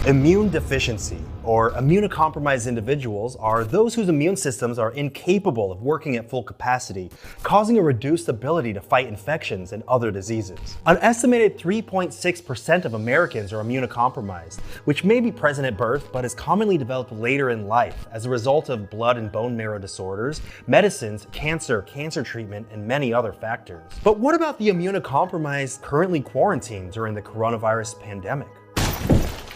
Immune deficiency, or immunocompromised individuals, are those whose immune systems are incapable of working at full capacity, causing a reduced ability to fight infections and other diseases. An estimated 3.6% of Americans are immunocompromised, which may be present at birth but is commonly developed later in life as a result of blood and bone marrow disorders, medicines, cancer treatment, and many other factors. But what about the immunocompromised currently quarantined during the coronavirus pandemic?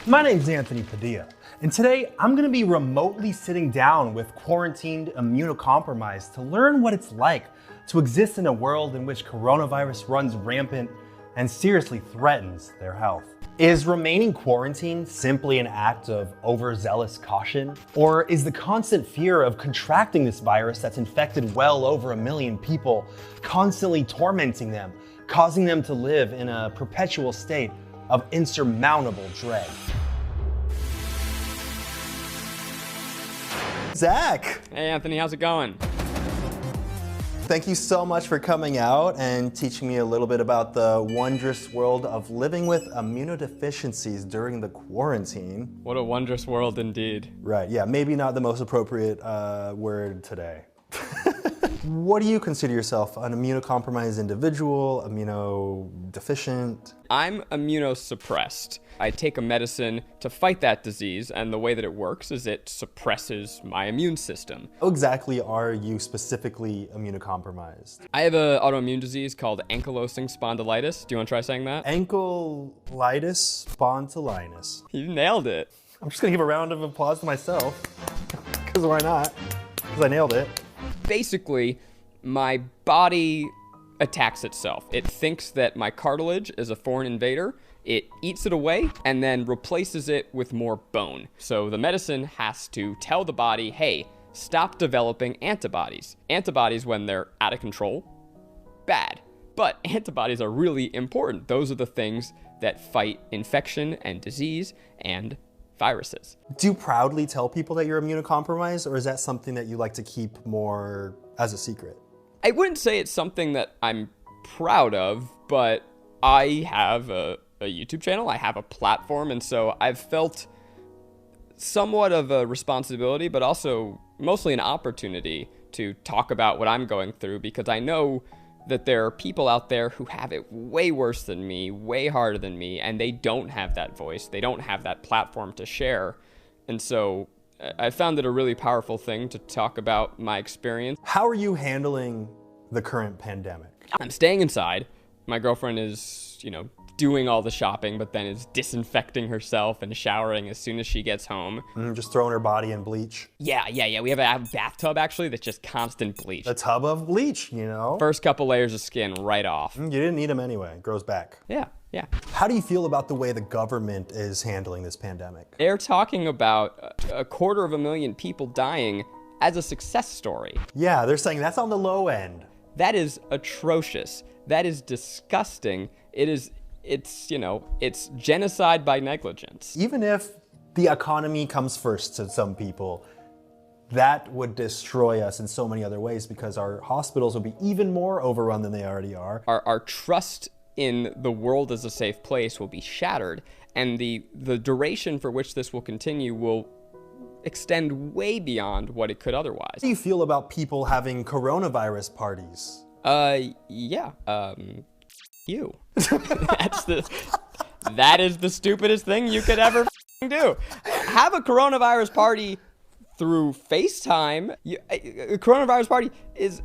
My name's Anthony Padilla, and today I'm going to be remotely sitting down with quarantined immunocompromised to learn what it's like to exist in a world in which coronavirus runs rampant and seriously threatens their health. Is remaining quarantined simply an act of overzealous caution? Or is the constant fear of contracting this virus that's infected well over 1 million people constantly tormenting them, causing them to live in a perpetual state of insurmountable dread? Zach! Hey Anthony, how's it going? Thank you so much for coming out and teaching me a little bit about the wondrous world of living with immunodeficiencies during the quarantine. What a wondrous world indeed. Right, yeah, maybe not the most appropriate word today. What do you consider yourself? An immunocompromised individual, immunodeficient? I'm immunosuppressed. I take a medicine to fight that disease, and the way that it works is it suppresses my immune system. How exactly are you specifically immunocompromised? I have an autoimmune disease called ankylosing spondylitis. Do you want to try saying that? Ankylosing spondylitis. You nailed it. I'm just gonna give a round of applause to myself, because why not? Because I nailed it. Basically, my body attacks itself. It thinks that my cartilage is a foreign invader. It eats it away and then replaces it with more bone. So the medicine has to tell the body, hey, stop developing antibodies. Antibodies, when they're out of control, bad. But antibodies are really important. Those are the things that fight infection and disease and viruses. Do you proudly tell people that you're immunocompromised, or is that something that you like to keep more as a secret? I wouldn't say it's something that I'm proud of, but I have a YouTube channel, I have a platform, and so I've felt somewhat of a responsibility, but also mostly an opportunity to talk about what I'm going through, because I know that there are people out there who have it way worse than me, way harder than me, and they don't have that voice. They don't have that platform to share. And so I found it a really powerful thing to talk about my experience. How are you handling the current pandemic? I'm staying inside. My girlfriend is, doing all the shopping, but then is disinfecting herself and showering as soon as she gets home. Just throwing her body in bleach. Yeah. We have a bathtub, actually, that's just constant bleach. A tub of bleach, First couple layers of skin right off. You didn't need them anyway. It grows back. Yeah. How do you feel about the way the government is handling this pandemic? They're talking about 250,000 people dying as a success story. Yeah, they're saying that's on the low end. That is atrocious. That is disgusting. It's genocide by negligence. Even if the economy comes first to some people, that would destroy us in so many other ways, because our hospitals will be even more overrun than they already are. Our trust in the world as a safe place will be shattered, and the duration for which this will continue will extend way beyond what it could otherwise. How do you feel about people having coronavirus parties? You. That is the stupidest thing you could ever do. Have a coronavirus party through FaceTime. A coronavirus party is,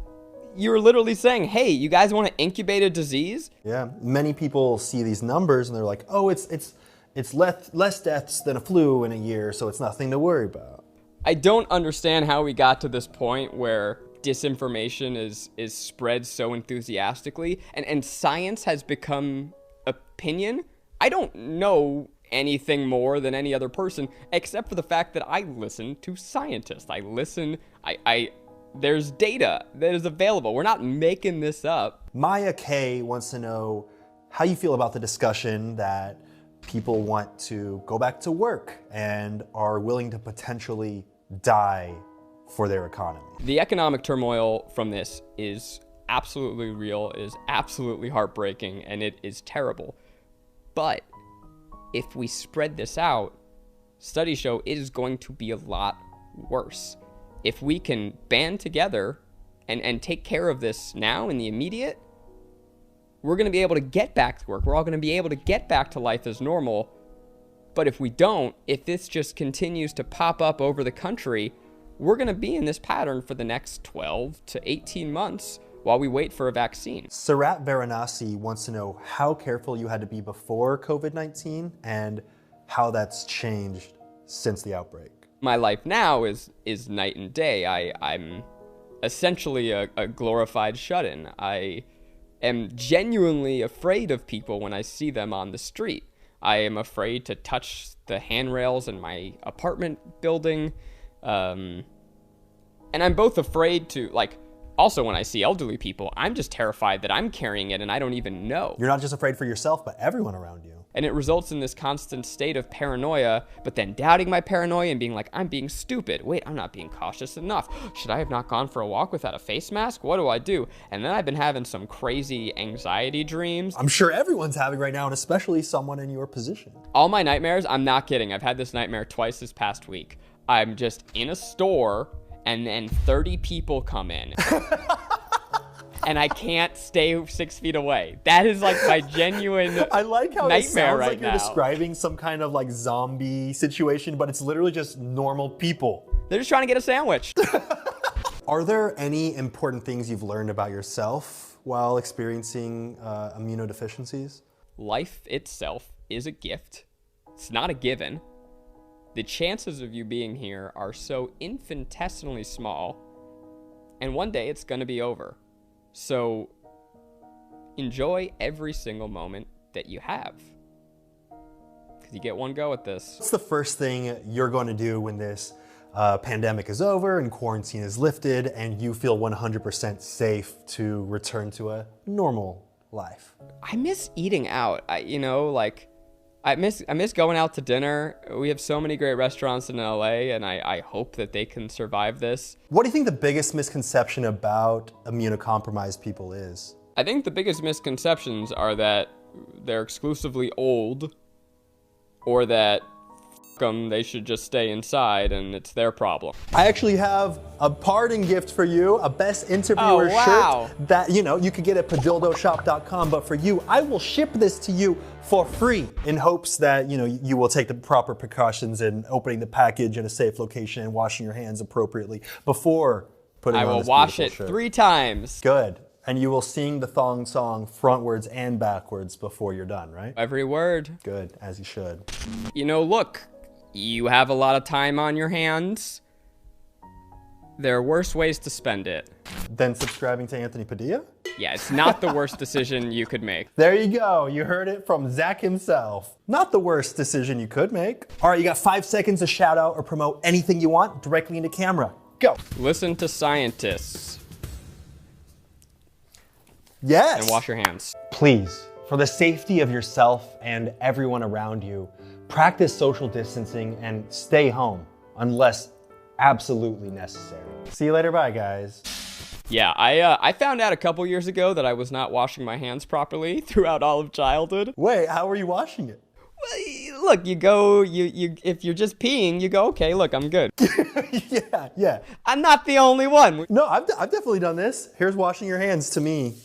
you're literally saying, hey, you guys want to incubate a disease? Yeah, many people see these numbers and they're like, oh, it's less deaths than a flu in a year, so it's nothing to worry about. I don't understand how we got to this point where disinformation is spread so enthusiastically, and science has become opinion. I don't know anything more than any other person, except for the fact that I listen to scientists. There's data that is available. We're not making this up. Maya K wants to know how you feel about the discussion that people want to go back to work and are willing to potentially die for their economy. The economic turmoil from this is absolutely real, it is absolutely heartbreaking, and it is terrible. But if we spread this out, studies show it is going to be a lot worse. If we can band together and take care of this now in the immediate, we're going to be able to get back to work. We're all going to be able to get back to life as normal. But if we don't, if this just continues to pop up over the country, we're going to be in this pattern for the next 12 to 18 months while we wait for a vaccine. Sarat Varanasi wants to know how careful you had to be before COVID-19 and how that's changed since the outbreak. My life now is night and day. I'm essentially a glorified shut-in. I am genuinely afraid of people when I see them on the street. I am afraid to touch the handrails in my apartment building. And I'm both afraid to, also when I see elderly people, I'm just terrified that I'm carrying it and I don't even know. You're not just afraid for yourself, but everyone around you. And it results in this constant state of paranoia, but then doubting my paranoia and being like, I'm being stupid. Wait, I'm not being cautious enough. Should I have not gone for a walk without a face mask? What do I do? And then I've been having some crazy anxiety dreams. I'm sure everyone's having right now, and especially someone in your position. All my nightmares, I'm not kidding. I've had this nightmare twice this past week. I'm just in a store and then 30 people come in. And I can't stay 6 feet away. That is like my genuine I like how nightmare it sounds right like you're now. describing some kind of zombie situation, but it's literally just normal people. They're just trying to get a sandwich. Are there any important things you've learned about yourself while experiencing immunodeficiencies? Life itself is a gift. It's not a given. The chances of you being here are so infinitesimally small, and one day it's going to be over. So enjoy every single moment that you have, because you get one go at this. What's the first thing you're going to do when this pandemic is over and quarantine is lifted and you feel 100% safe to return to a normal life? I miss eating out. I miss going out to dinner. We have so many great restaurants in LA, and I hope that they can survive this. What do you think the biggest misconception about immunocompromised people is? I think the biggest misconceptions are that they're exclusively old, or that they should just stay inside and it's their problem. I actually have a parting gift for you, a best interviewer shirt that you could get at padildoshop.com, but for you, I will ship this to you for free in hopes that you will take the proper precautions in opening the package in a safe location and washing your hands appropriately before putting it on this beautiful shirt. I will wash it 3 times. Good. And you will sing the thong song frontwards and backwards before you're done, right? Every word. Good, as you should. Look, you have a lot of time on your hands. There are worse ways to spend it. Than subscribing to Anthony Padilla? Yeah, it's not the worst decision you could make. There you go. You heard it from Zach himself. Not the worst decision you could make. All right, you got 5 seconds to shout out or promote anything you want directly into camera. Go. Listen to scientists. Yes. And wash your hands. Please, for the safety of yourself and everyone around you, practice social distancing and stay home unless absolutely necessary. See you later. Bye, guys. Yeah, I found out a couple years ago that I was not washing my hands properly throughout all of childhood. Wait, how were you washing it? Well, look, you go, if you're just peeing, you go, okay, look, I'm good. Yeah. I'm not the only one. No, I've definitely done this. Here's washing your hands to me.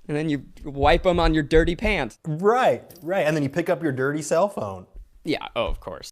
And then you wipe them on your dirty pants. Right. And then you pick up your dirty cell phone. Yeah, oh, of course.